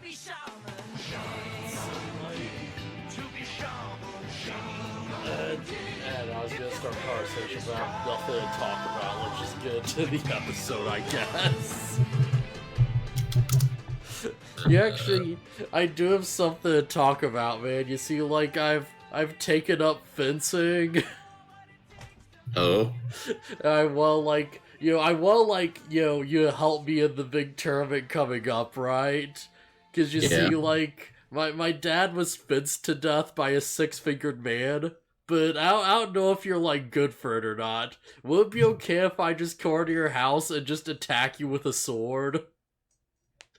And I was gonna start a conversation about nothing to talk about. Let's just get into the episode, I guess. I do have something to talk about, man. You see, like, I've taken up fencing. Oh? You help me in the big tournament coming up, right? Because you see, like, my dad was fenced to death by a six-fingered man, but I don't know if you're, like, good for it or not. Would it be okay if I just come over to your house and just attack you with a sword?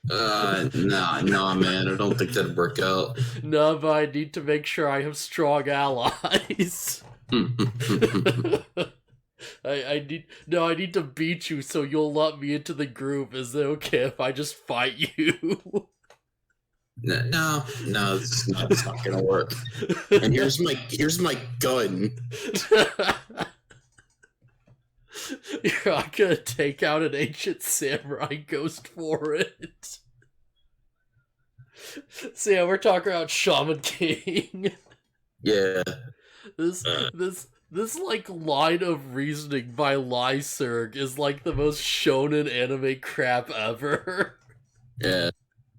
Nah, man, I don't think that'd work out. No, but I need to make sure I have strong allies. I need to beat you so you'll let me into the group. Is it okay if I just fight you? No, it's not gonna work. And here's my gun. You're not gonna take out an ancient samurai ghost for it. So yeah, we're talking about Shaman King. Yeah. This like line of reasoning by Lyserg is like the most shonen anime crap ever. Yeah.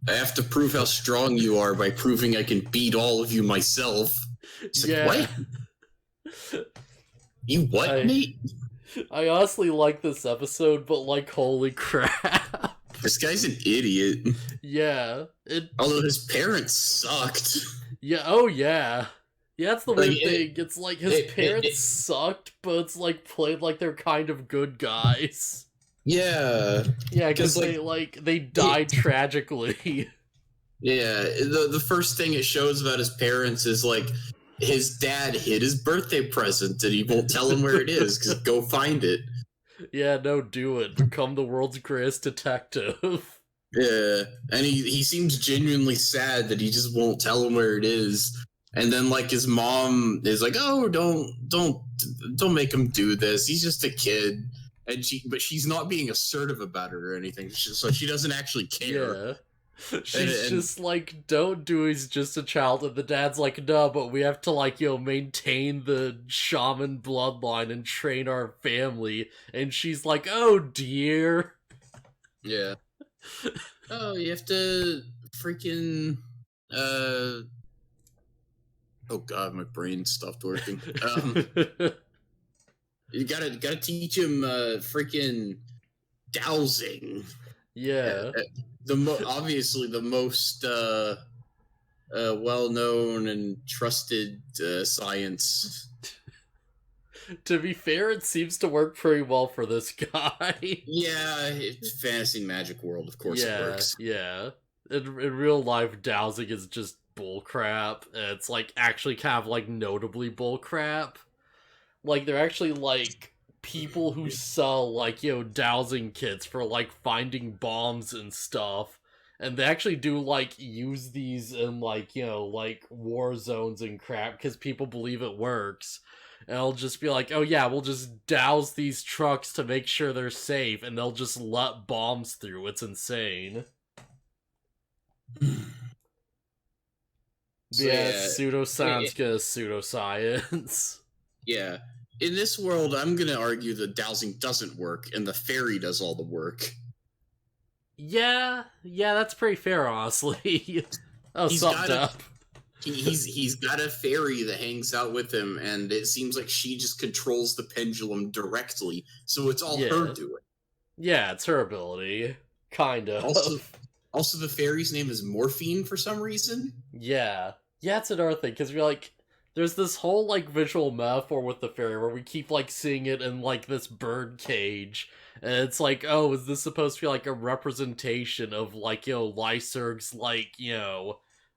I have to prove how strong you are by proving I can beat all of you myself. It's like, what? You what, mate? I honestly like this episode, but like, holy crap. This guy's an idiot. Yeah. Although his parents sucked. Yeah, oh yeah. Yeah, that's the weird thing. It's like his parents sucked, but it's like played like they're kind of good guys. Yeah. Yeah, because they died tragically. Yeah, the first thing it shows about his parents is like his dad hid his birthday present and he won't tell him where it is because go find it. Yeah, no, do it. Become the world's greatest detective. Yeah, and he seems genuinely sad that he just won't tell him where it is. And then like his mom is like, "Oh, don't make him do this. He's just a kid." And she's not being assertive about it or anything. So she doesn't actually care. Yeah. She's just like, don't do it, he's just a child. And the dad's like, no, but we have to like, maintain the shaman bloodline and train our family. And she's like, oh dear. Yeah. Oh, you have to freaking, oh god, my brain stopped working. You gotta teach him freaking dowsing. Yeah. Obviously the most well-known and trusted science. To be fair, it seems to work pretty well for this guy. Yeah, it's fantasy magic world, of course it works. Yeah. In real life, dowsing is just bullcrap. It's like actually kind of like notably bullcrap. Like, they're actually, like, people who sell, like, dowsing kits for, like, finding bombs and stuff. And they actually do, like, use these in, like, like, war zones and crap, because people believe it works. And it'll just be like, oh yeah, we'll just douse these trucks to make sure they're safe, and they'll just let bombs through. It's insane. Pseudoscience gonna pseudoscience. Yeah. In this world, I'm going to argue that dowsing doesn't work, and the fairy does all the work. Yeah, that's pretty fair, honestly. Oh, summed up. He's got a fairy that hangs out with him, and it seems like she just controls the pendulum directly, so it's all her doing. Yeah, it's her ability. Kind of. Also, the fairy's name is Morphine for some reason? Yeah. Yeah, it's another thing, because we're like, there's this whole, like, visual metaphor with the fairy where we keep, like, seeing it in, like, this bird cage. And it's like, oh, is this supposed to be, like, a representation of, like, Lyserg's, like,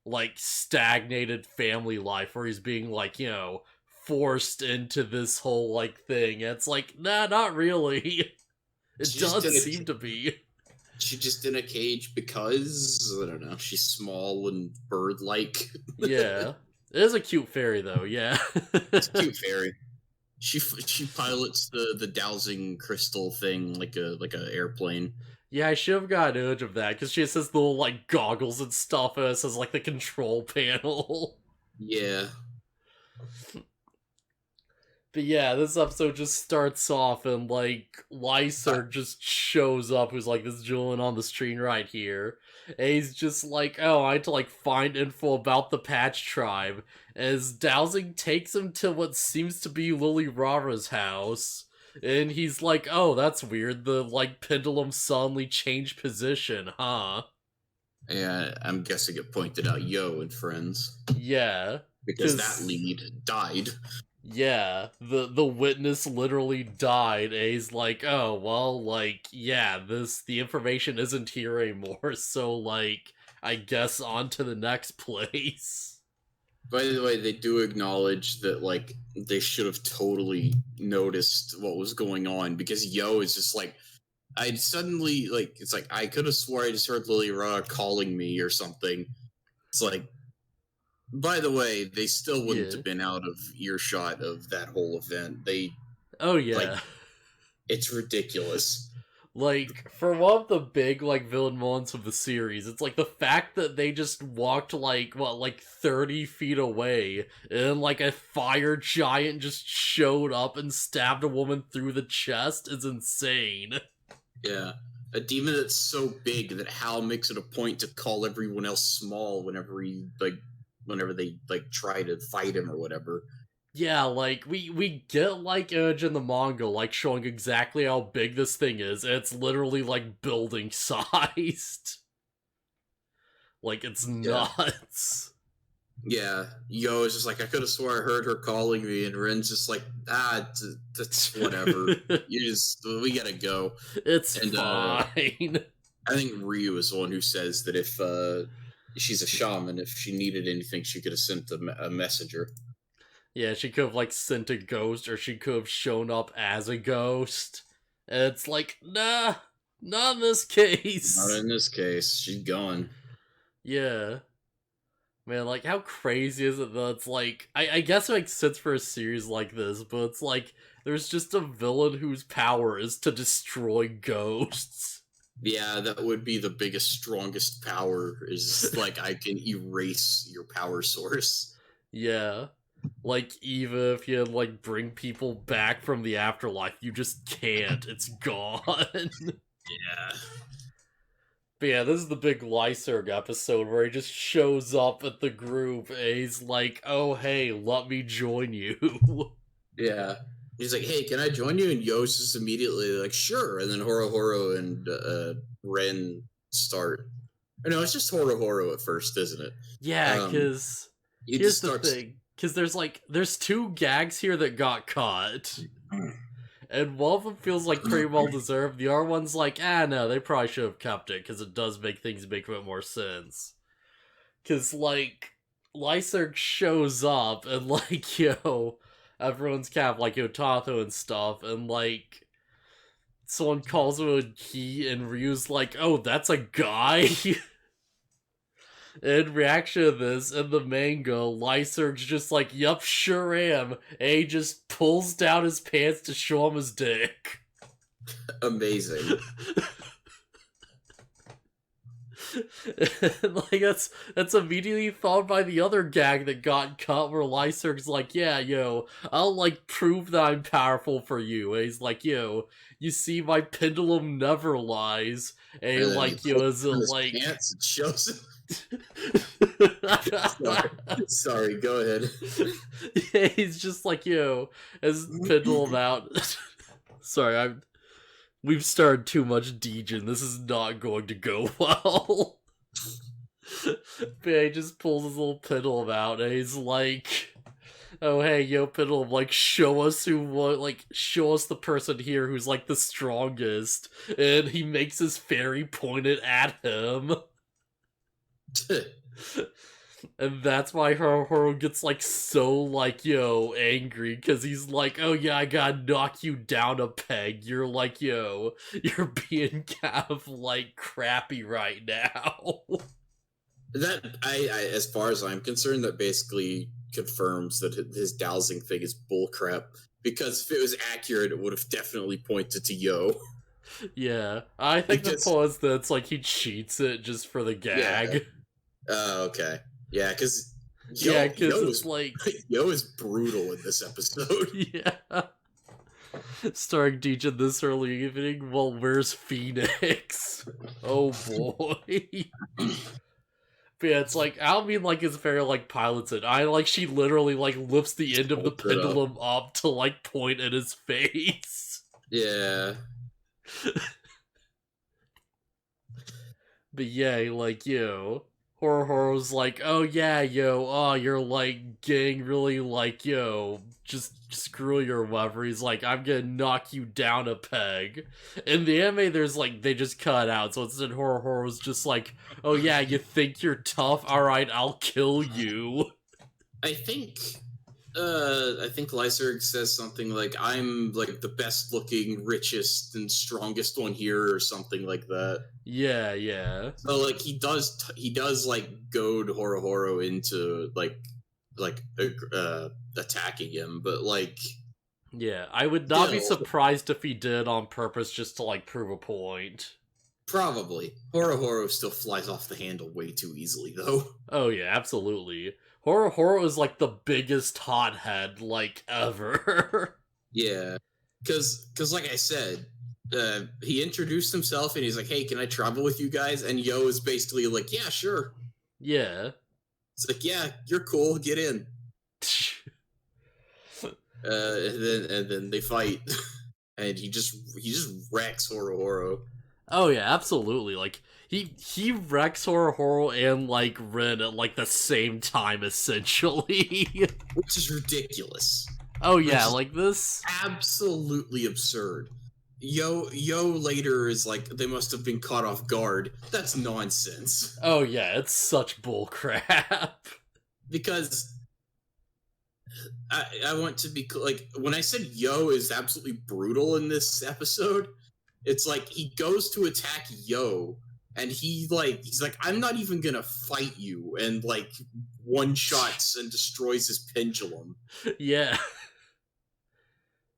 like, stagnated family life where he's being, like, forced into this whole, like, thing. And it's like, nah, not really. It doesn't seem to be. She's just in a cage because, I don't know, she's small and bird-like. Yeah. It is a cute fairy, though, yeah. It's a cute fairy. She pilots the dowsing crystal thing like a airplane. Yeah, I should have got an image of that, because she has this little, like, goggles and stuff, and it says, like, the control panel. Yeah. But yeah, this episode just starts off, and, like, Lyserg just shows up, who's like, this Julian on the screen right here. And he's just like, oh, I had to, like, find info about the Patch Tribe. As Dowsing takes him to what seems to be Lily Rara's house. And he's like, oh, that's weird. The, like, pendulum suddenly changed position, huh? Yeah, I'm guessing it pointed out Yo and friends. Yeah. Because that lead died. Yeah, the witness literally died, and he's like, oh, well, like, yeah, the information isn't here anymore, so, like, I guess on to the next place. By the way, they do acknowledge that, like, they should have totally noticed what was going on, because Yo is just like, I suddenly, like, it's like, I could have swore I just heard Lily Ra calling me or something. It's like, by the way, they still wouldn't have been out of earshot of that whole event. Oh, yeah. Like, it's ridiculous. Like, for one of the big, like, villain moments of the series, it's like the fact that they just walked, like, what, like 30 feet away, and, like, a fire giant just showed up and stabbed a woman through the chest is insane. Yeah. A demon that's so big that Hal makes it a point to call everyone else small whenever they, like, try to fight him or whatever. Yeah, like, we get, like, image in the manga, like, showing exactly how big this thing is, and it's literally, like, building sized. Like, it's nuts. Yeah, Yo is just like, I could have swore I heard her calling me, and Ren's just like, that's whatever. We gotta go. It's fine. I think Ryu is the one who says that if she's a shaman, if she needed anything, she could have sent a messenger. Yeah, she could have, like, sent a ghost, or she could have shown up as a ghost. And it's like, nah, not in this case. Not in this case. She's gone. Yeah. Man, like, how crazy is it that it's like, I guess it makes sense for a series like this, but it's like, there's just a villain whose power is to destroy ghosts. Yeah, that would be the biggest, strongest power, is, like, I can erase your power source. Yeah. Like, even if you, like, bring people back from the afterlife, you just can't. It's gone. Yeah. But yeah, this is the big Lyserg episode where he just shows up at the group and he's like, oh, hey, let me join you. Yeah. He's like, hey, can I join you? And Yo's just immediately like, sure. And then Horo and Ren start. Or no, it's just Horo at first, isn't it? Yeah, because here's the thing. Because there's two gags here that got caught. And one of them feels like pretty well deserved. The other one's like, no, they probably should have kept it, because it does make things make a bit more sense. Because, like, Lyserg shows up, and, like, everyone's kind of like, Tato and stuff, and, like, someone calls him a he, and Ryu's like, oh, that's a guy? In reaction to this, in the manga, Lyserg's just like, yup, sure am. And he just pulls down his pants to show him his dick. Amazing. And, like, that's immediately followed by the other gag that got cut, where Lyserg's like, yeah, I'll, like, prove that I'm powerful for you. And he's like, you see, my pendulum never lies. And, like, is it, like... Pants, it shows him. Sorry, go ahead. Yeah, he's just like, as pendulum out. Sorry, we've started too much Dejin. This is not going to go well. But yeah, he just pulls his little pendulum out, and he's like, oh, hey, pendulum, like, show us show us the person here who's, like, the strongest. And he makes his fairy point it at him. And that's why Horo gets, like, so, like, angry, because he's like, oh yeah, I gotta knock you down a peg. You're like, you're being kind of, like, crappy right now. That, as far as I'm concerned, that basically confirms that his dowsing thing is bullcrap, because if it was accurate, it would have definitely pointed to Yo. Yeah, I think the point is that it's like he cheats it just for the gag. Yeah. Oh, okay. Yeah, because Yeah, because it's like Yo is brutal in this episode. Yeah. Starring Deej this early evening. Well, where's Phoenix? Oh boy. But yeah, it's like, I don't mean like it's very like pilots it. I like she literally like lifts the end of the pendulum up to like point at his face. Yeah. But yeah, like, Horror's like, oh yeah, you're like getting really like, just screw your whatever. He's like, I'm gonna knock you down a peg. In the anime, there's like, they just cut out, so instead Horror's just like, oh yeah, you think you're tough? Alright, I'll kill you. I think Lyserg says something like, I'm like the best looking, richest, and strongest one here, or something like that. Yeah. So like he does like goad Horo into like attacking him, but like, yeah, I would not be surprised if he did on purpose just to like prove a point. Probably. Horo still flies off the handle way too easily, though. Oh yeah, absolutely. Horo is like the biggest hothead like ever. Yeah, because like I said, he introduced himself and he's like, "Hey, can I travel with you guys?" And Yo is basically like, "Yeah, sure." Yeah. It's like, "Yeah, you're cool. Get in." And then they fight, and he just wrecks Horo. Oh yeah, absolutely. Like he wrecks Horo and like Ren at like the same time essentially. Which is ridiculous. Oh yeah, like this absolutely absurd. Yo later is like, they must have been caught off guard. That's nonsense. Oh yeah, it's such bullcrap. Because I want to be like, when I said Yo is absolutely brutal in this episode, it's like he goes to attack Yo and he's like, I'm not even gonna fight you, and like one-shots and destroys his pendulum. Yeah.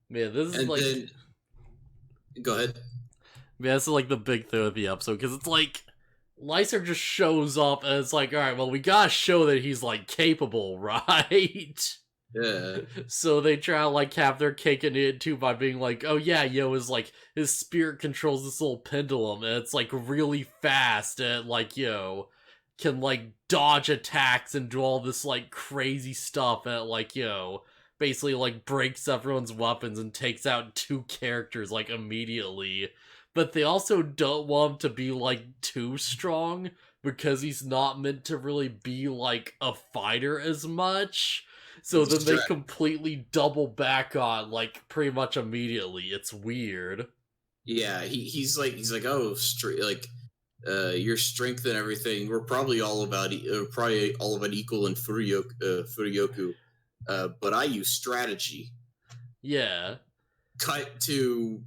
Man, this is and like then, go ahead. Man, this is like the big thing of the episode, because it's like Lyserg just shows up and it's like, alright, well, we gotta show that he's like capable, right? Yeah. So they try to like have their cake and eat it too by being like, oh yeah, Yo is like, his spirit controls this little pendulum and it's like really fast and like, can like dodge attacks and do all this like crazy stuff and like, basically like breaks everyone's weapons and takes out 2 characters like immediately. But they also don't want him to be like too strong because he's not meant to really be like a fighter as much. So then they completely double back on like pretty much immediately. It's weird. Yeah, he's like, oh, your strength and everything, we're probably all about equal in Furyoku, but I use strategy. Yeah. Cut to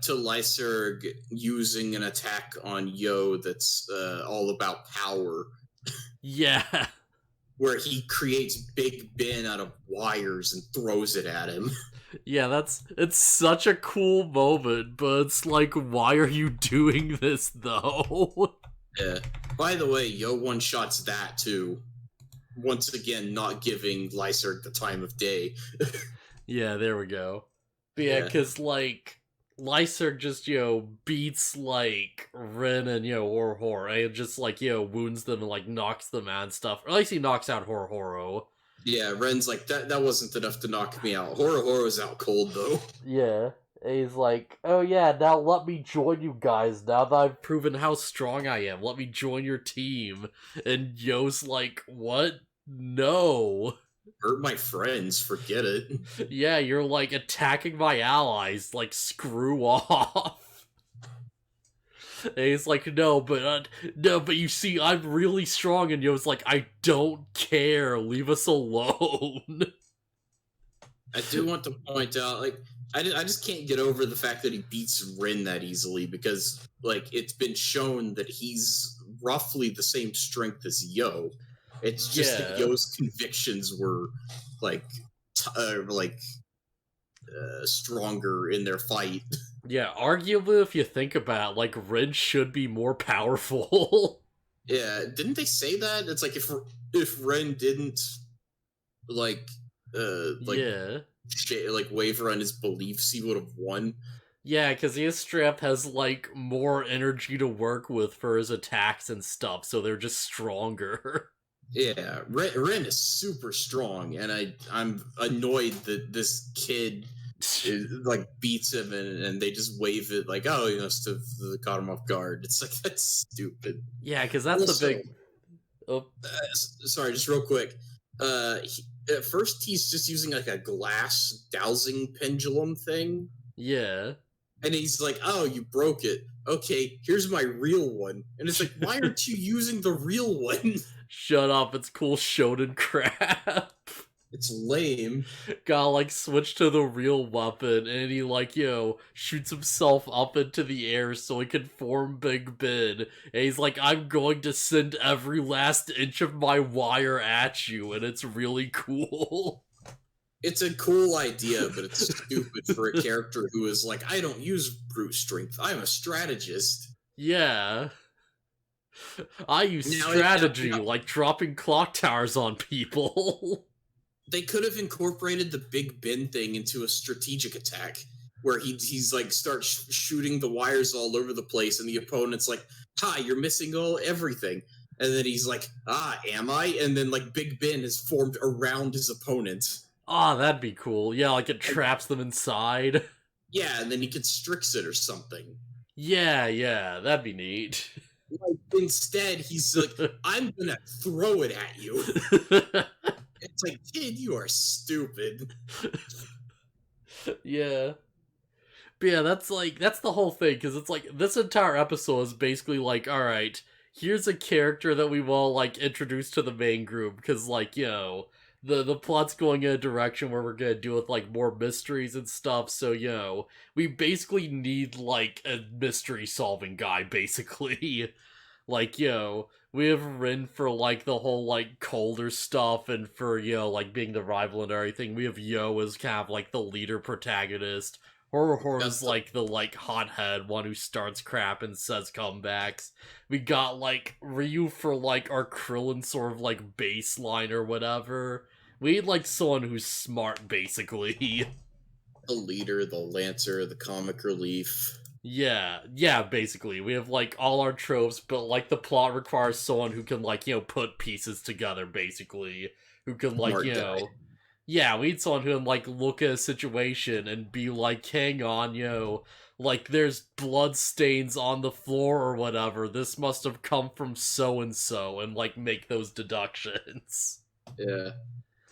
Lyserg using an attack on Yo that's all about power. Yeah. Where he creates Big Ben out of wires and throws it at him. Yeah, it's such a cool moment, but it's like, why are you doing this though? Yeah. By the way, Yo one-shots that too. Once again, not giving Lyserg the time of day. Yeah, there we go. But yeah, because like Lyserg just, beats like Ren and, Horo, and just like, wounds them and like knocks them out and stuff. Or at least he knocks out Horo. Yeah, Ren's like, that wasn't enough to knock me out. Horo's out cold though. Yeah. And he's like, oh yeah, now let me join you guys now that I've proven how strong I am. Let me join your team. And Yo's like, what? No. Hurt my friends, forget it. Yeah, you're like attacking my allies, like screw off. And he's like, no, but you see, I'm really strong, and Yo's like, I don't care, leave us alone. I do want to point out, like, I just can't get over the fact that he beats Rin that easily, because, like, it's been shown that he's roughly the same strength as Yo. It's just that Yo's convictions were, like, stronger in their fight. Yeah, arguably, if you think about it, like, Rin should be more powerful. Yeah, didn't they say that? It's like if Ren didn't like like Yeah. like waver on his beliefs, he would have won. Yeah, because his strap has, like, more energy to work with for his attacks and stuff, so they're just stronger. Yeah, Ren is super strong, and I'm annoyed that this kid like beats him, and they just wave it like, oh, to caught him off guard. It's like, that's stupid. Yeah, because that's the Also, big... Oh, sorry, just real quick. At first, he's just using like a glass dowsing pendulum thing, yeah. and he's like, "Oh, you broke it. Okay, here's my real one." And it's like, why aren't you using the real one? Shut up, it's cool shonen crap. It's lame. Gotta, like, switch to the real weapon, and he, like, shoots himself up into the air so he can form Big Ben. And he's like, I'm going to send every last inch of my wire at you, and it's really cool. It's a cool idea, but it's stupid for a character who is like, I don't use brute strength. I'm a strategist. Yeah. I use strategy, now, like dropping clock towers on people. they could have incorporated the Big Ben thing into a strategic attack where he's like starts shooting the wires all over the place, and the opponent's like, "Hi, you're missing everything." And then he's like, "Ah, am I?" And then like Big Ben is formed around his opponent. Ah, that'd be cool. Yeah, like it traps them inside. Yeah, and then he constricts it or something. Yeah, that'd be neat. Like, instead, he's like, I'm gonna throw it at you. It's like, kid, you are stupid. Yeah. But yeah, that's the whole thing, because it's like, this entire episode is basically like, alright, here's a character that we've all, like, introduced to the main group, because, like, the plot's going in a direction where we're gonna deal with, like, more mysteries and stuff, so, we basically need, like, a mystery-solving guy, basically. Like, we have Rin for, like, the whole, like, colder stuff, and for, like, being the rival and everything. We have Yo as kind of, like, the leader protagonist. Horror's like the, like, hothead one who starts crap and says comebacks. We got, like, Ryu for, like, our Krillin sort of, like, baseline or whatever. We need, like, someone who's smart, basically. The leader, the lancer, the comic relief. Yeah, basically. We have, like, all our tropes, but, like, the plot requires someone who can, like, put pieces together, basically. Who can, like, yeah, we need someone who can, like, look at a situation and be like, hang on, like, there's blood stains on the floor or whatever. This must have come from so-and-so, and, like, make those deductions. Yeah.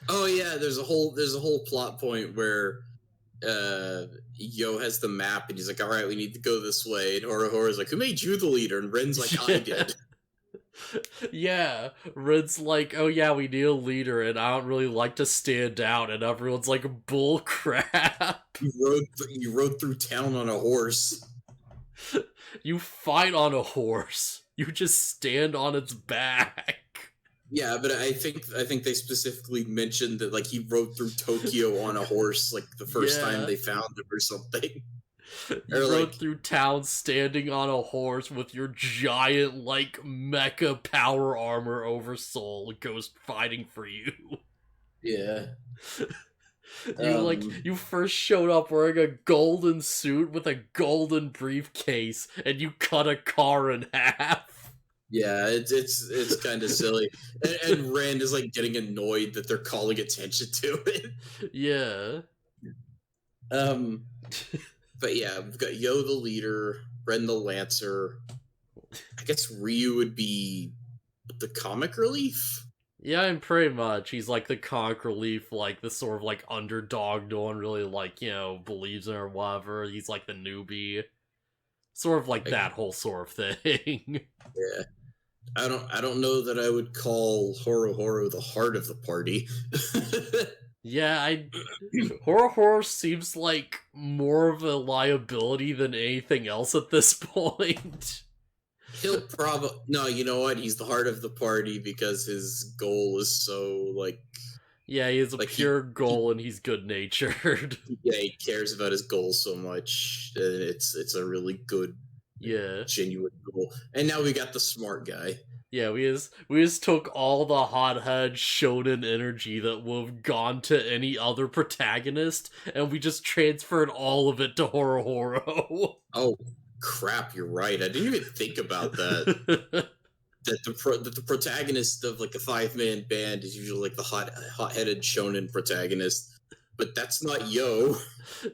Oh, yeah, there's a whole plot point where Yo has the map, and he's like, all right, we need to go this way. And Horror's like, who made you the leader? And Ren's like, I did. Yeah, Red's like, oh yeah, we need a leader, and I don't really like to stand out, and everyone's like, bull crap. You rode through town on a horse. You fight on a horse. You just stand on its back. Yeah, but I think they specifically mentioned that, like, he rode through Tokyo on a horse, like, the first time they found him or something. You rode through town standing on a horse with your giant, like, mecha power armor over soul ghost fighting for you. Yeah. You first showed up wearing a golden suit with a golden briefcase, and you cut a car in half. Yeah, it's kind of silly, and Rand is like getting annoyed that they're calling attention to it. Yeah. But yeah, we've got Yo the leader, Ren the lancer. I guess Ryu would be the comic relief. Yeah, and pretty much he's like the comic relief, like the sort of like underdog no one really like believes in or whatever. He's like the newbie, sort of like that whole sort of thing. Yeah. I don't know that I would call Horo the heart of the party. Yeah, Horror seems like more of a liability than anything else at this point. He'll probably... No, you know what? He's the heart of the party because his goal is so, like... Yeah, he has a Like pure goal and he's good-natured. yeah, he cares about his goal so much, and it's a really good, Yeah. genuine goal. And now we got the smart guy. Yeah, we just took all the hothead shonen energy that would have gone to any other protagonist, and we just transferred all of it to Horo. Oh crap, you're right. I didn't even think about that. That the protagonist of like a 5-man band is usually like the hot-headed shonen protagonist, but that's not Yo.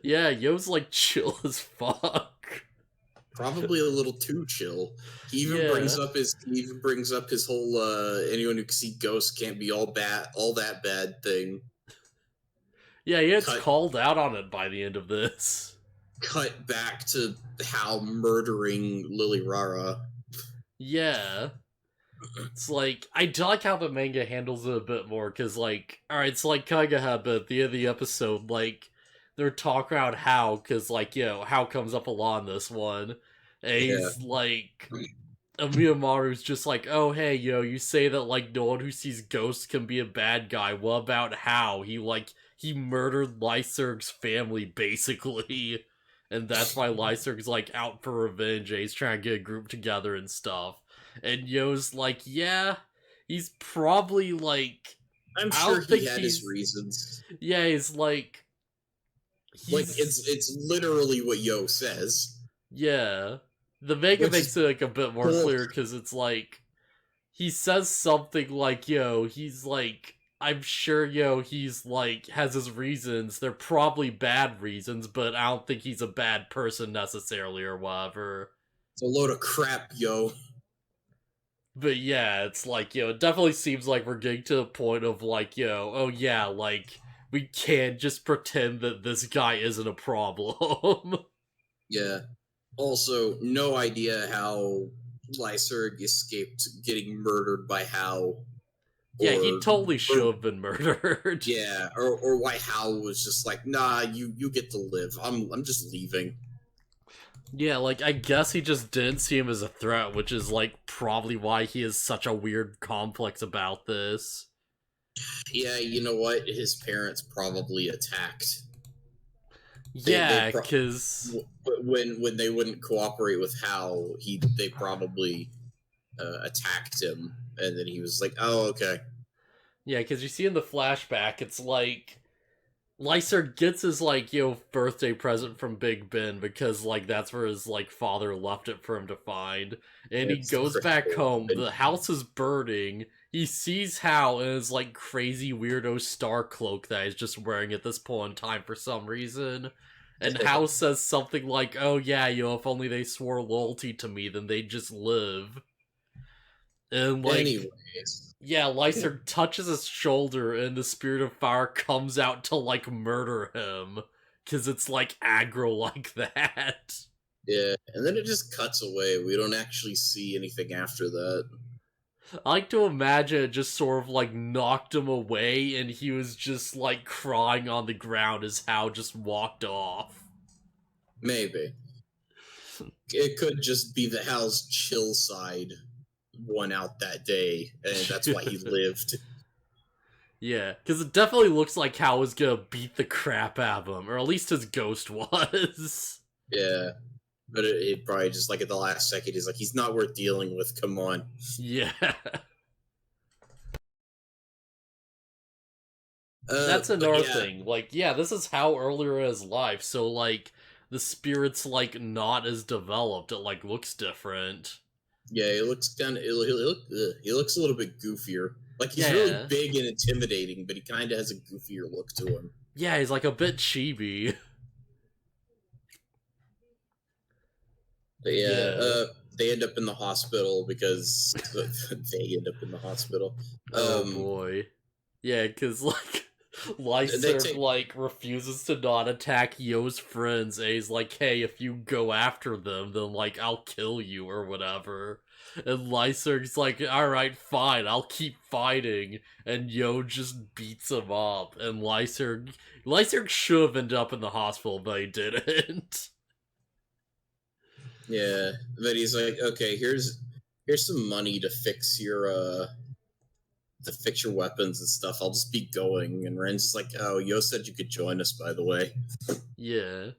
Yeah, Yo's like chill as fuck. Probably a little too chill. He even brings up his whole anyone who can see ghosts can't be all that bad thing. Yeah, he gets called out on it by the end of this. Cut back to Hal murdering Lily Rara. Yeah. It's like, I do like how the manga handles it a bit more, because, like, alright, it's like Kagahaba at the end of the episode, like, they're talking about How, because, like, How comes up a lot in this one, and he's like, Miyamaru's just like, oh, hey, you say that, like, no one who sees ghosts can be a bad guy, what about How? He murdered Lyserg's family, basically, and that's why Lyserg's, like, out for revenge, and he's trying to get a group together and stuff. And Yo's like, yeah, he's probably like... I'm sure he had his reasons. Yeah, he's like... it's literally what Yo says. Yeah. The manga makes it like a bit more clear, because it's like... He says something like, he's like... I'm sure, he's like, has his reasons. They're probably bad reasons, but I don't think he's a bad person necessarily or whatever. It's a load of crap, Yo. But yeah, it's like, it definitely seems like we're getting to the point of like, oh yeah, like, we can't just pretend that this guy isn't a problem. Yeah. Also, no idea how Lyserg escaped getting murdered by Hal. Yeah, he totally should have been murdered. Yeah, or why Hal was just like, nah, you get to live. I'm just leaving. Yeah, like, I guess he just didn't see him as a threat, which is, like, probably why he has such a weird complex about this. Yeah, you know what? His parents probably attacked. Yeah, because... when they wouldn't cooperate with Hal, they probably attacked him, and then he was like, oh, okay. Yeah, because you see in the flashback, it's like... Lyserg gets his, like, birthday present from Big Ben because, like, that's where his, like, father left it for him to find. And he goes back home, the house is burning, he sees Hal in his, like, crazy weirdo star cloak that he's just wearing at this point in time for some reason. And Hal says something like, oh yeah, if only they swore loyalty to me, then they'd just live. And, like... Anyways... Yeah, Lyserg touches his shoulder and the spirit of fire comes out to, like, murder him. Because it's, like, aggro like that. Yeah, and then it just cuts away. We don't actually see anything after that. I like to imagine it just sort of, like, knocked him away and he was just, like, crying on the ground as Hal just walked off. Maybe. It could just be the Hal's chill side won out that day, and that's why he lived. Yeah, because it definitely looks like Hal was gonna beat the crap out of him, or at least his ghost was. Yeah, but it probably just, like, at the last second, he's like, he's not worth dealing with, come on. Yeah. That's another thing. Like, yeah, this is Hal earlier in his life, so, like, the spirit's, like, not as developed. It, like, looks different. Yeah, he looks he looks a little bit goofier. Like, he's really big and intimidating, but he kind of has a goofier look to him. Yeah, he's like a bit chibi. But they end up in the hospital because they end up in the hospital. Oh boy. Yeah, because, like, Lyserg, like, refuses to not attack Yo's friends, and he's like, hey, if you go after them, then, like, I'll kill you, or whatever. And Lyserg's like, alright, fine, I'll keep fighting, and Yo just beats him up, and Lyserg should have ended up in the hospital, but he didn't. Yeah, but he's like, okay, here's some money to fix your fix your weapons and stuff. I'll just be going. And Ren's just like, oh, Yo said you could join us, by the way. Yeah.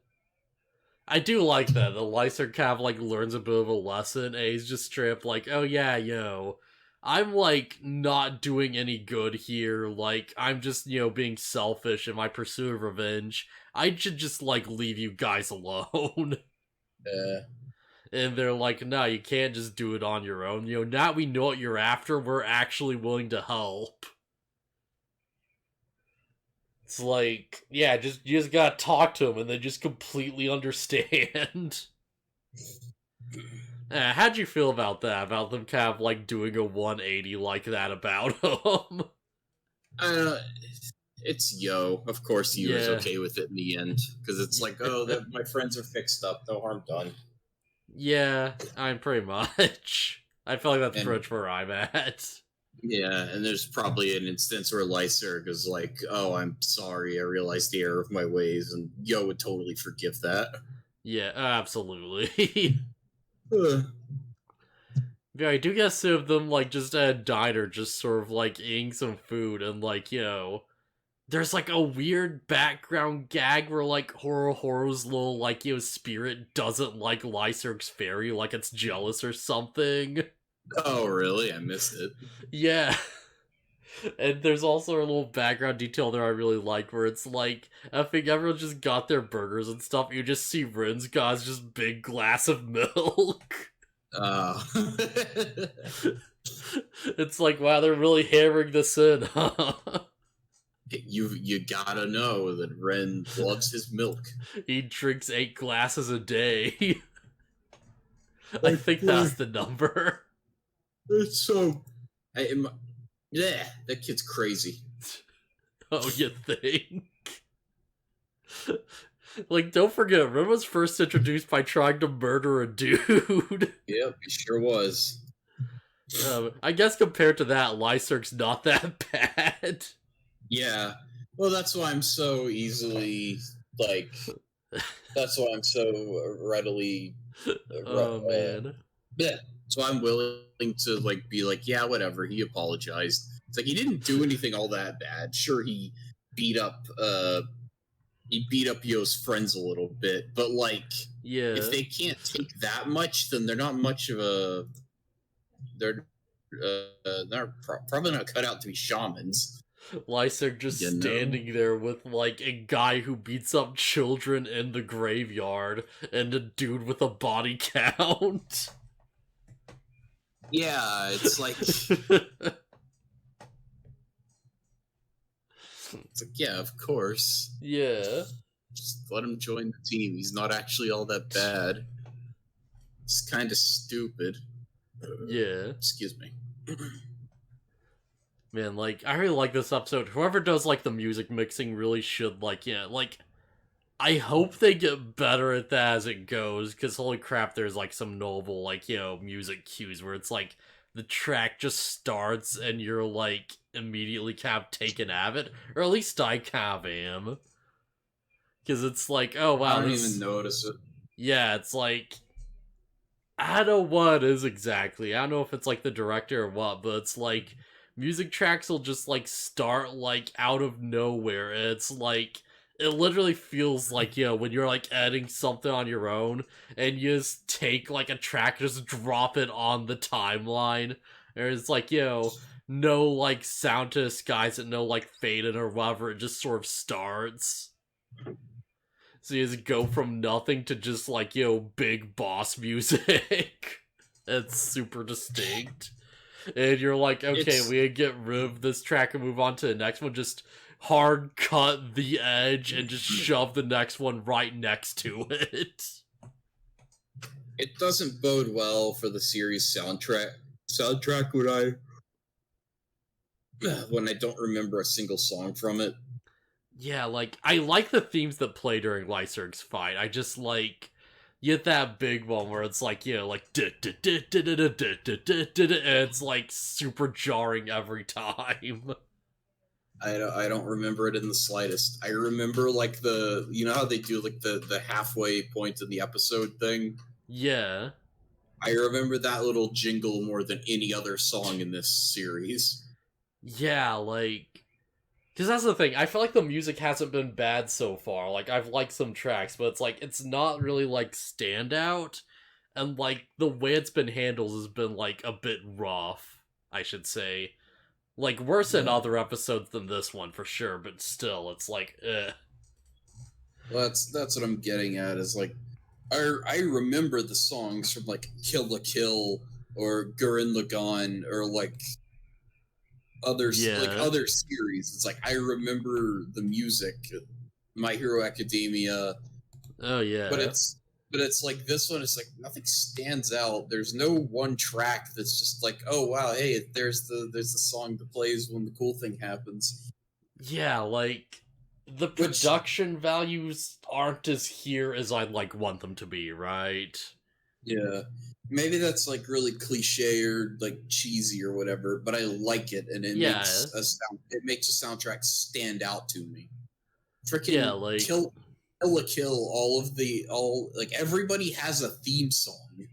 I do like that. The Lyserg kind of like learns a bit of a lesson, and he's just straight up like, oh yeah, yo, I'm like not doing any good here. Like, I'm just, being selfish in my pursuit of revenge. I should just like leave you guys alone. And they're like, no, you can't just do it on your own. Now we know what you're after, we're actually willing to help. It's like, yeah, you just gotta talk to them and they just completely understand. How'd you feel about that? About them kind of like doing a 180 like that about him? It's Yo. Of course he was okay with it in the end. Because it's like, oh, my friends are fixed up. No harm done. Yeah, I'm pretty much. I feel like that's pretty much where I'm at. Yeah, and there's probably an instance where Lyserg is like, oh, I'm sorry, I realized the error of my ways, and Yo would totally forgive that. Yeah, absolutely. Yeah, I do get some of them, like, just at a diner, just sort of, like, eating some food, and, like, there's, like, a weird background gag where, like, Horo's little, like, spirit doesn't like Lyserg's fairy, like it's jealous or something. Oh, really? I missed it. Yeah. And there's also a little background detail there I really like, where it's like, I think everyone just got their burgers and stuff, you just see Rin's got just big glass of milk. It's like, wow, they're really hammering this in, huh? You gotta know that Ren loves his milk. He drinks 8 glasses a day. I think that's the number. It's so... Yeah, that kid's crazy. Oh, you think? Like, don't forget, Ren was first introduced by trying to murder a dude. Yep, he sure was. I guess compared to that, Lyserg's not that bad. Yeah. Well, that's why I'm so easily, like... That's why I'm so readily... Oh, man. Yeah. So I'm willing to, like, be like, yeah, whatever, he apologized. It's like, he didn't do anything all that bad. Sure, he beat up Yo's friends a little bit, but, like, yeah, if they can't take that much, then they're not much of a... They're probably not cut out to be shamans. Lyserg just standing there with, like, a guy who beats up children in the graveyard, and a dude with a body count. Yeah, it's like... It's like, yeah, of course. Yeah. Just let him join the team. He's not actually all that bad. It's kind of stupid. Yeah. Excuse me. Man, like, I really like this episode. Whoever does, like, the music mixing really should, like, I hope they get better at that as it goes, because holy crap, there's, like, some noble, like, music cues where it's, like, the track just starts and you're, like, immediately kind of taken at it. Or at least I kind of am. Because it's like, oh, wow. I don't even notice it. Yeah, it's like... I don't know what it is exactly. I don't know if it's, like, the director or what, but it's, like... Music tracks will just, like, start, like, out of nowhere. And it's, like... It literally feels like, when you're, like, editing something on your own, and you just take, like, a track, just drop it on the timeline. And it's like, no, like, sound to disguise it, no, like, fade in or whatever, it just sort of starts. So you just go from nothing to just, like, big boss music. It's super distinct. And you're like, okay, we get rid of this track and move on to the next one, just... hard cut the edge and just shove the next one right next to it. It doesn't bode well for the series soundtrack when I don't remember a single song from it. Yeah, like, I like the themes that play during Lyserg's fight. I just, like, you get that big one where it's like, like, it's, like, super jarring every time. I don't remember it in the slightest. I remember, like, you know how they do, like, the halfway point in the episode thing? Yeah. I remember that little jingle more than any other song in this series. Yeah, like, because that's the thing. I feel like the music hasn't been bad so far. Like, I've liked some tracks, but it's like it's not really like standout, and like the way it's been handled has been like a bit rough, I should say. Like worse in Yeah. other episodes than this one for sure, but still, it's like, eh. Well, that's what I'm getting at. Is like, I remember the songs from like Kill la Kill or Gurren Lagann or like Yeah. other series. It's like I remember the music, My Hero Academia, Oh yeah. but it's like this one. It's like nothing stands out. There's no one track that's just like, oh wow, hey, there's the song that plays when the cool thing happens. Yeah, like the production values aren't as here as I'd like want them to be, right? Yeah. Maybe that's like really cliche or like cheesy or whatever, but I like it and it makes a soundtrack stand out to me. Freaking like Kill la Kill, all like everybody has a theme song.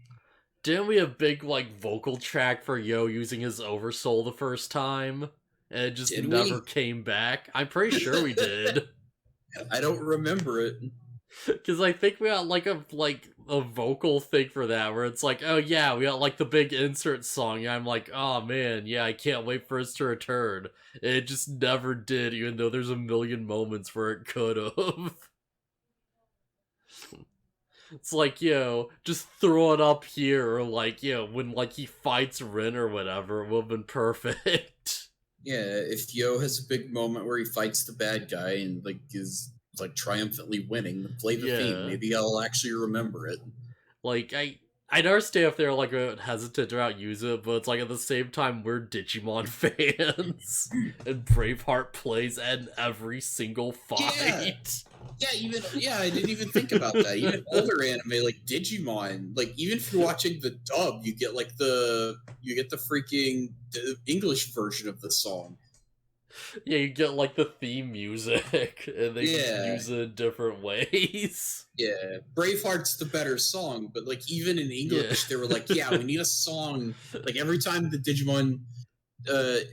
Didn't we have a big like vocal track for Yo using his oversoul the first time? And it just never came back? I'm pretty sure we did. I don't remember it. Because I think we got like a vocal thing for that where it's like, oh yeah, we got like the big insert song. And I'm like, oh man, yeah, I can't wait for it to return. And it just never did, even though there's a million moments where it could have. It's like, yo, just throw it up here, or like, yo, when like he fights Rin or whatever, it would have been perfect. Yeah, if Yo has a big moment where he fights the bad guy and like is like triumphantly winning, play the theme. Maybe I'll actually remember it. Like I understand if they're like hesitant to outuse it, but it's like at the same time we're Digimon fans, and Braveheart plays in every single fight. Yeah, I didn't even think about that. Even older anime like Digimon, like even if you're watching the dub, you get the freaking English version of the song. Yeah, you get like the theme music, and they just use it in different ways. Yeah, Braveheart's the better song, but like even in English, they were like, "Yeah, we need a song." Like every time the Digimon,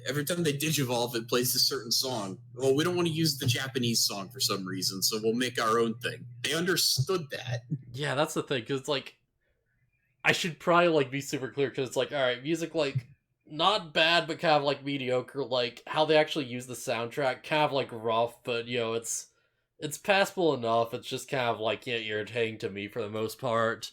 every time they digivolve, it plays a certain song. Well, we don't want to use the Japanese song for some reason, so we'll make our own thing. They understood that. Yeah, that's the thing, because it's like, I should probably like be super clear, because it's like, all right, music like not bad, but kind of like mediocre. Like how they actually use the soundtrack, kind of like rough, but you know, it's passable enough. It's just kind of like irritating to me for the most part.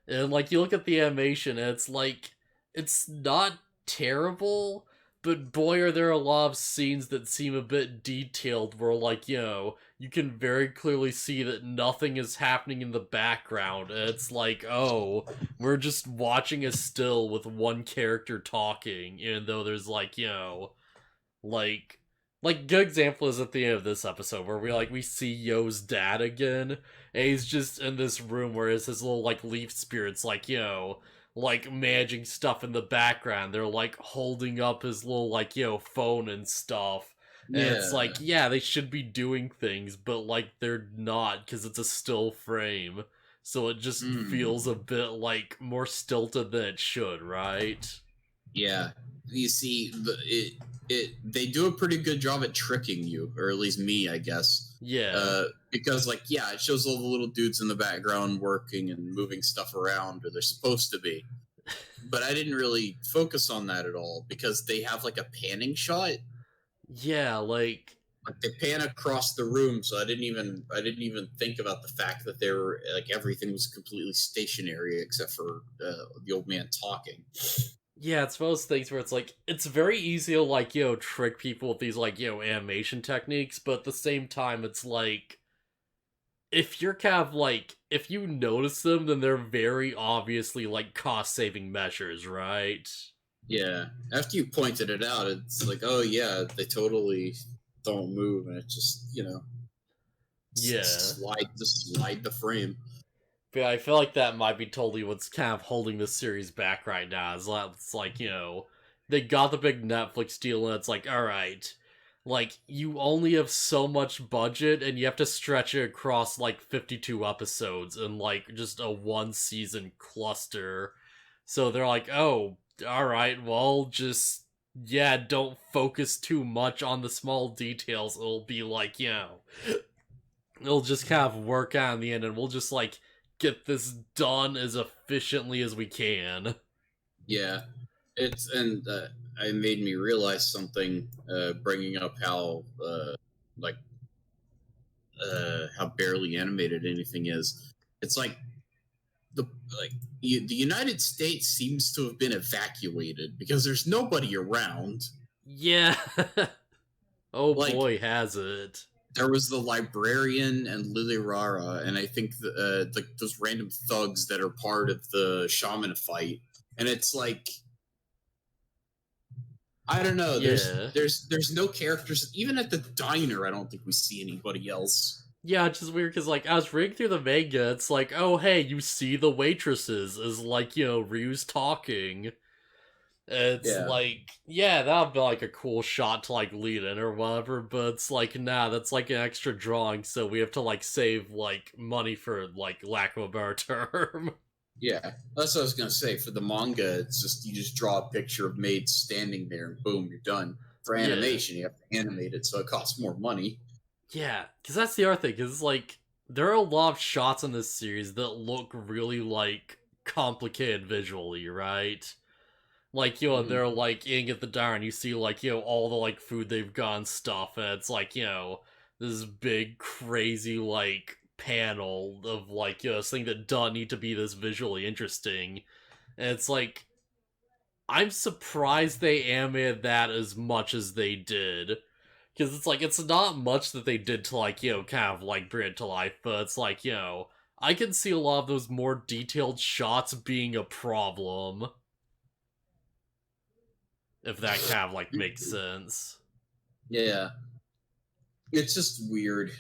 And like you look at the animation, and it's like it's not terrible, but boy, are there a lot of scenes that seem a bit detailed where, like, you can very clearly see that nothing is happening in the background. And it's like, oh, we're just watching a still with one character talking, even though there's, like, good example is at the end of this episode where we see Yo's dad again, and he's just in this room where his little, like, leaf spirits, like, like managing stuff in the background. They're like holding up his little like phone and stuff, and it's like, yeah, they should be doing things, but like they're not, because it's a still frame, so it just feels a bit like more stilted than it should, right? Yeah, you see, they do a pretty good job at tricking you, or at least me, I guess. Yeah. Because like, yeah, it shows all the little dudes in the background working and moving stuff around, or they're supposed to be. But I didn't really focus on that at all, because they have like a panning shot. Yeah, like they pan across the room, so I didn't even think about the fact that they were like everything was completely stationary except for the old man talking. Yeah, it's one of those things where it's like, it's very easy to like, trick people with these like, animation techniques, but at the same time, it's like, if you're kind of like, if you notice them, then they're very obviously like cost-saving measures, right? Yeah. After you pointed it out, it's like, oh yeah, they totally don't move, and it just, slide the frame. But I feel like that might be totally what's kind of holding this series back right now. It's like, they got the big Netflix deal, and it's like, alright, like, you only have so much budget, and you have to stretch it across, like, 52 episodes in, like, just a one-season cluster. So they're like, oh, alright, well, just yeah, don't focus too much on the small details. It'll be like, it'll just kind of work out in the end, and we'll just like get this done as efficiently as we can. Yeah, and it made me realize something. Bringing up like how barely animated anything is. It's like the the United States seems to have been evacuated because there's nobody around. Yeah. Oh Like, boy, has it. there was the librarian and Lily Rara, and I think those random thugs that are part of the Shaman fight. And it's like, I don't know. Yeah. There's no characters even at the diner. I don't think we see anybody else. Yeah, it's just weird because, like, I was reading through the manga, it's like, oh, hey, you see the waitresses as, like, Ryu's talking. It's Yeah. like, yeah, that would be, like, a cool shot to, like, lead in or whatever, but it's like, nah, that's, like, an extra drawing, so we have to, like, save, like, money for, like, lack of a better term. Yeah, that's what I was gonna say. For the manga, it's just you just draw a picture of maids standing there, and boom, you're done. For animation, you have to animate it, so it costs more money. Yeah, because that's the other thing, because, like, there are a lot of shots in this series that look really, like, complicated visually, right? Like, they're, like, eating at the diner, and you see, like, all the, like, food they've got and stuff, and it's, like, this big, crazy, like, panel of, like, this thing that doesn't need to be this visually interesting. And it's, like, I'm surprised they animated that as much as they did. Because it's like, it's not much that they did to, like, kind of, like, bring it to life, but it's like, I can see a lot of those more detailed shots being a problem. If that kind of, like, makes sense. Yeah. It's just weird.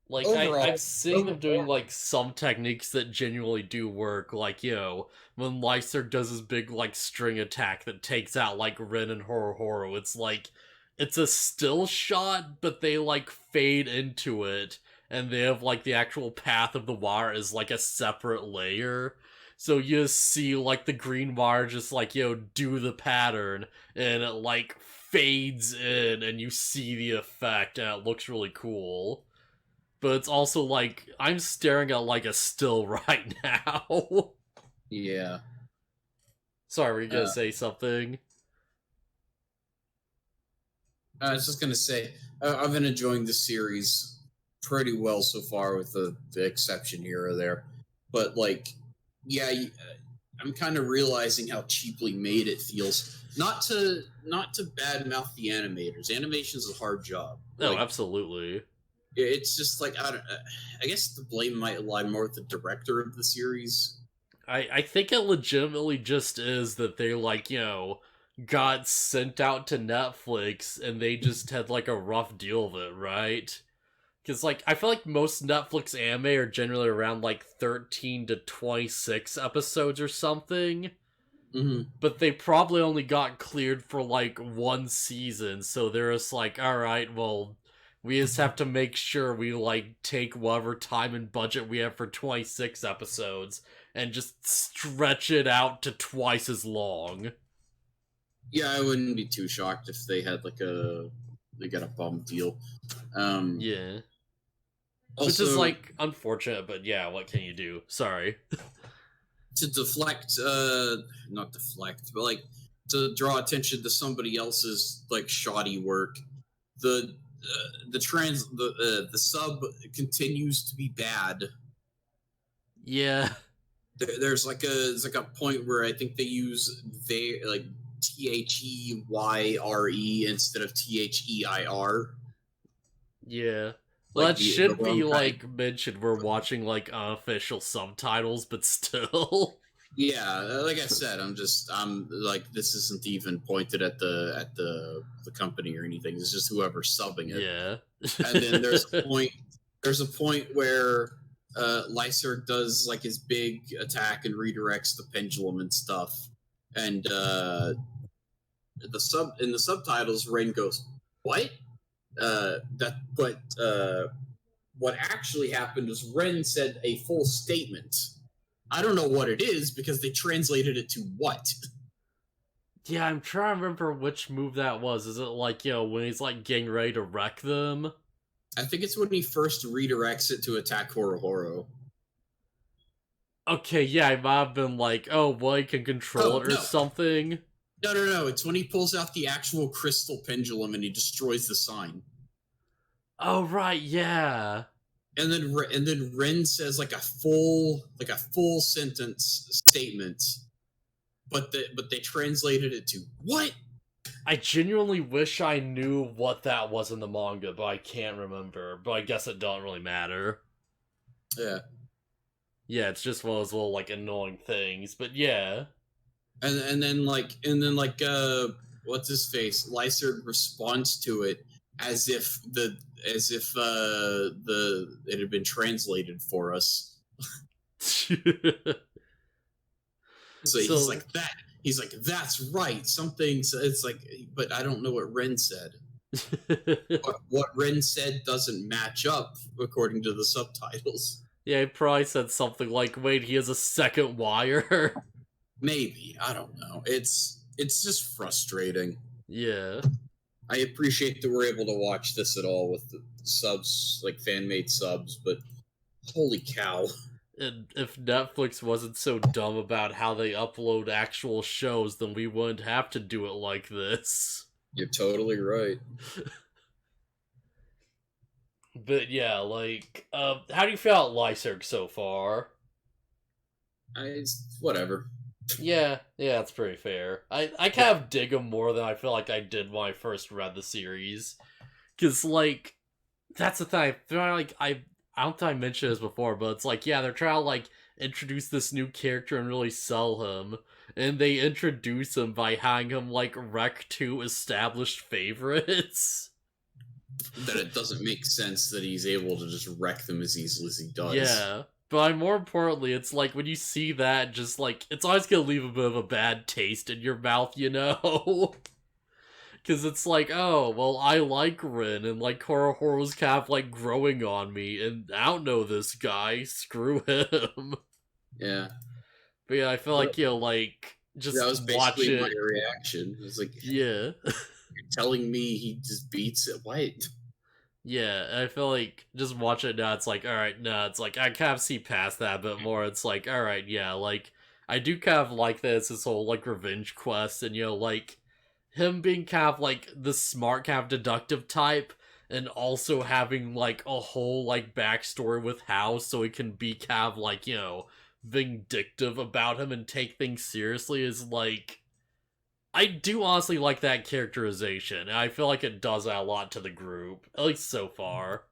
Like, I've seen them doing, like, some techniques that genuinely do work, like, when Lyserg does his big, like, string attack that takes out, like, Rin and Horo, it's like, it's a still shot, but they, like, fade into it, and they have, like, the actual path of the wire is, like, a separate layer. So you see, like, the green wire just, like, do the pattern, and it, like, fades in, and you see the effect, and it looks really cool. But it's also like, I'm staring at, like, a still right now. Yeah. Sorry, were you gonna say something? I was just gonna say, I've been enjoying this series pretty well so far, with the exception here or there. But, like, yeah, I'm kind of realizing how cheaply made it feels. Not to badmouth the animators. Animation's a hard job. Oh, Like, absolutely. it's just like, I guess the blame might lie more with the director of the series. I think it legitimately just is that they, like, got sent out to Netflix and they just had, like, a rough deal of it, right? Because, like, I feel like most Netflix anime are generally around, like, 13 to 26 episodes or something. Mm-hmm. But they probably only got cleared for, like, one season, so they're just like, alright, well, we just have to make sure we, like, take whatever time and budget we have for 26 episodes and just stretch it out to twice as long. Yeah, I wouldn't be too shocked if they had, like, they got a bum deal. Yeah. Also, Which is, like, unfortunate, but yeah, what can you do? Sorry. to deflect, not deflect, but, like, to draw attention to somebody else's, like, shoddy work, the sub continues to be bad. Yeah. There's like a point where I think they use like THEYRE instead of THEIR. Yeah. Well, Like that should be, wrong like, mentioned. We're watching, like, unofficial subtitles, but still. Yeah, like I said, I'm like, this isn't even pointed at the company or anything. It's just whoever's subbing it. Yeah. And then there's a point where Lyserg does, like, his big attack and redirects the pendulum and stuff. And in the subtitles, Rain goes, "What?" What actually happened is Ren said a full statement. I don't know what it is because they translated it to what? Yeah, I'm trying to remember which move that was. Is it like, when he's like getting ready to wreck them? I think it's when he first redirects it to attack Horo. Okay, yeah, I might have been like, oh, well, he can control it or something. No. It's when he pulls out the actual crystal pendulum and he destroys the sign. Oh, right, yeah. And then Ren says like a full sentence statement, but they translated it to what? I genuinely wish I knew what that was in the manga, but I can't remember. But I guess it don't really matter. Yeah. Yeah, it's just one of those little like annoying things. But yeah. And then what's his face? Lyserg responds to it as if it had been translated for us. So he's like that. He's like, that's right. Something. It's like, but I don't know what Ren said. what Ren said doesn't match up according to the subtitles. Yeah, he probably said something like, "Wait, he has a second wire." Maybe, I don't know. It's just frustrating. Yeah. I appreciate that we're able to watch this at all with the subs, like fan-made subs, but holy cow. And if Netflix wasn't so dumb about how they upload actual shows, then we wouldn't have to do it like this. You're totally right. But yeah, like, how do you feel about Lyserg so far? Whatever. Yeah, that's pretty fair. I kind of dig him more than I feel like I did when I first read the series. Because, like, that's the thing. I feel like I don't think I mentioned this before, but it's like, yeah, they're trying to, like, introduce this new character and really sell him. And they introduce him by having him, like, wreck two established favorites. That it doesn't make sense that he's able to just wreck them as easily as he does. Yeah. But more importantly, it's like, when you see that, just, like, it's always gonna leave a bit of a bad taste in your mouth, you know? Because it's like, oh, well, I like Rin, and, like, Horo's kind of, like, growing on me, and I don't know this guy, screw him. Yeah. But yeah, I feel like, like, just that was watch basically it. my reaction. It was like, yeah. You're telling me he just beats it? What? Yeah, I feel like just watch it now, it's like, alright, no, it's like, I kind of see past that a bit more. It's like, alright, yeah, like, I do kind of like this whole, like, revenge quest, and, like, him being kind of, like, the smart, kind of deductive type, and also having, like, a whole, like, backstory with Hao, so he can be kind of, like, vindictive about him and take things seriously is, like, I do honestly like that characterization, and I feel like it does add a lot to the group, at least so far.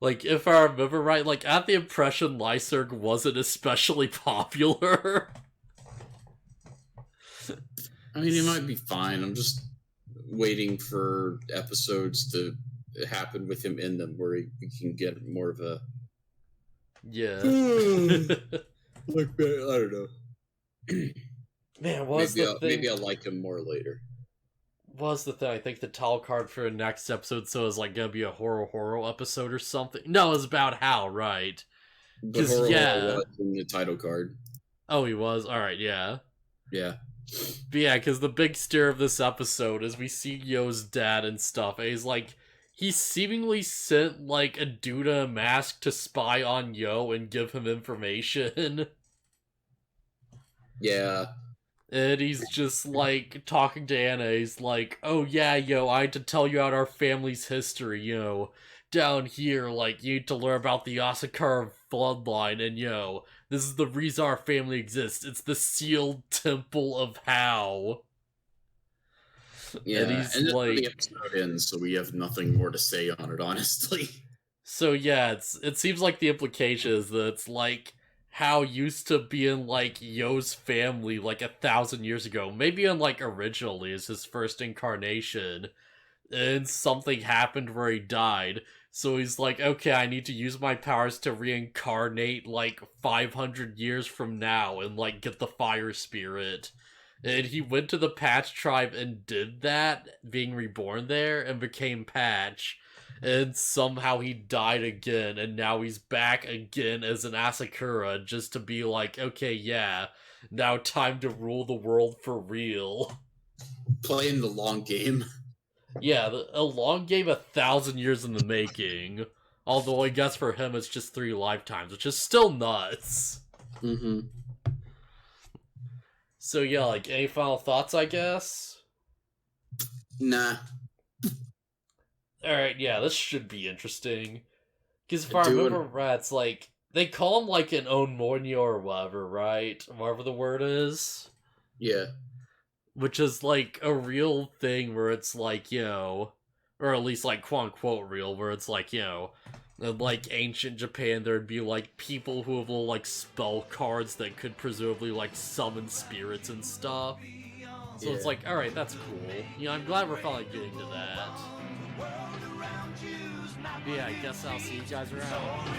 Like, if I remember right, like, I had the impression Lyserg wasn't especially popular. I mean, it might be fine. I'm just waiting for episodes to happen with him in them where we can get more of a... Yeah. Like, I don't know. Man, maybe I'll like him more later. Was the thing, I think the title card for the next episode so is like gonna be a Horo episode or something. No, it's about Hao, right? But Horo was in the title card. Oh, he was? Alright, yeah. Yeah. But yeah, because the big steer of this episode is we see Yo's dad and stuff, and he's like, he seemingly sent like a dude in a mask to spy on Yo and give him information. Yeah. And he's just, like, talking to Anna, he's like, oh yeah, Yo, I had to tell you about our family's history, down here, like, you need to learn about the Asakura bloodline, and this is the reason our family exists, it's the sealed temple of Hao. Yeah, and like... the episode ends, so we have nothing more to say on it, honestly. So yeah, it seems like the implication is that it's like, Hao used to be in, like, Yo's family, like, 1,000 years ago. Maybe in, like, originally as his first incarnation. And something happened where he died. So he's like, okay, I need to use my powers to reincarnate, like, 500 years from now and, like, get the fire spirit. And he went to the Patch tribe and did that, being reborn there, and became Patch. and somehow he died again, and now he's back again as an Asakura just to be like, okay, yeah, now time to rule the world for real. Playing the long game. Yeah, a long game 1,000 years in the making. Although I guess for him it's just 3 lifetimes, which is still nuts. Mm-hmm. So yeah, like, any final thoughts, I guess? Nah. Alright, yeah, this should be interesting. Because if I remember right, it's like, they call him like an Onmonyo or whatever, right? Whatever the word is. Yeah. Which is like a real thing where it's like, you know, or at least like quote unquote real, where it's like, you know, in like ancient Japan there'd be like people who have little like spell cards that could presumably like summon spirits and stuff. So it's like, alright, that's cool. You know, I'm glad we're finally getting to that. But yeah, I guess I'll see you guys around.